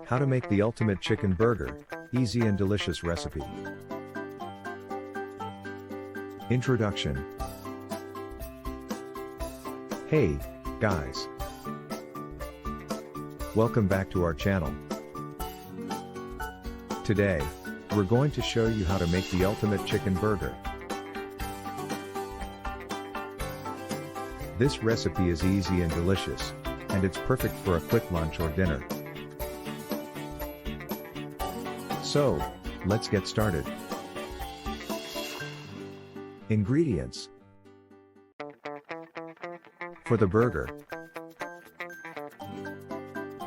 How to make the ultimate chicken burger, easy and delicious recipe. Introduction. Hey, guys. Welcome back to our channel. Today, we're going to show you how to make the ultimate chicken burger. This recipe is easy and delicious, and it's perfect for a quick lunch or dinner. So, let's get started. Ingredients. For the burger: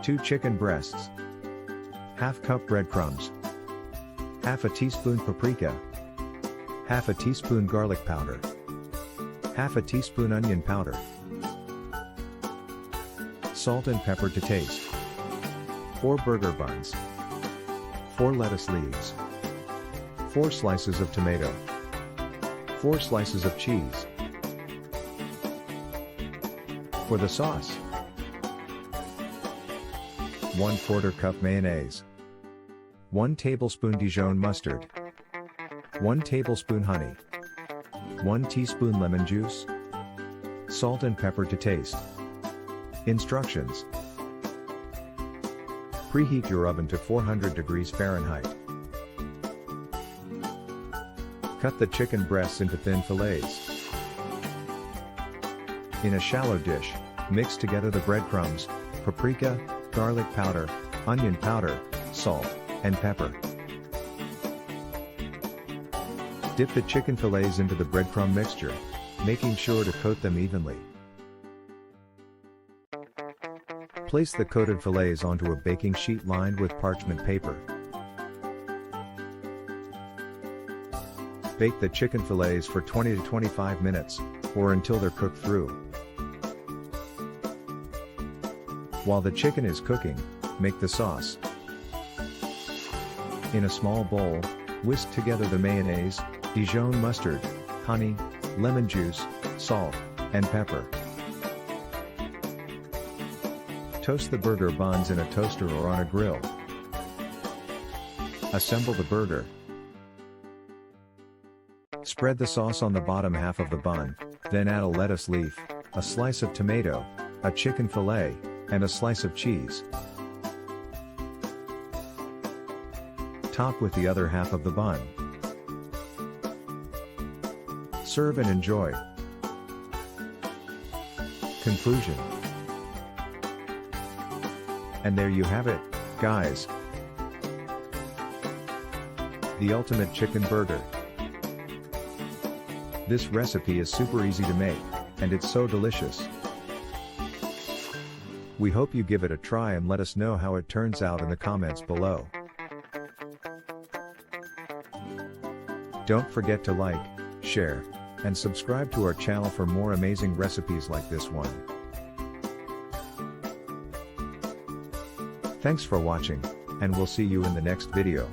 2 chicken breasts, ½ cup breadcrumbs, ½ teaspoon paprika, ½ teaspoon garlic powder, ½ teaspoon onion powder, salt and pepper to taste, 4 burger buns, 4 lettuce leaves, 4 slices of tomato, 4 slices of cheese. For the sauce: 1/4 cup mayonnaise, 1 tablespoon Dijon mustard, 1 tablespoon honey, 1 teaspoon lemon juice, salt and pepper to taste. Instructions: preheat your oven to 400 degrees Fahrenheit. Cut the chicken breasts into thin fillets. In a shallow dish, mix together the breadcrumbs, paprika, garlic powder, onion powder, salt, and pepper. Dip the chicken fillets into the breadcrumb mixture, making sure to coat them evenly. Place the coated fillets onto a baking sheet lined with parchment paper. Bake the chicken fillets for 20 to 25 minutes, or until they're cooked through. While the chicken is cooking, make the sauce. In a small bowl, whisk together the mayonnaise, Dijon mustard, honey, lemon juice, salt, and pepper. Toast the burger buns in a toaster or on a grill. Assemble the burger. Spread the sauce on the bottom half of the bun, then add a lettuce leaf, a slice of tomato, a chicken fillet, and a slice of cheese. Top with the other half of the bun. Serve and enjoy. Conclusion. And there you have it, guys. The ultimate chicken burger. This recipe is super easy to make, and it's so delicious. We hope you give it a try and let us know how it turns out in the comments below. Don't forget to like, share, and subscribe to our channel for more amazing recipes like this one. Thanks for watching, and we'll see you in the next video.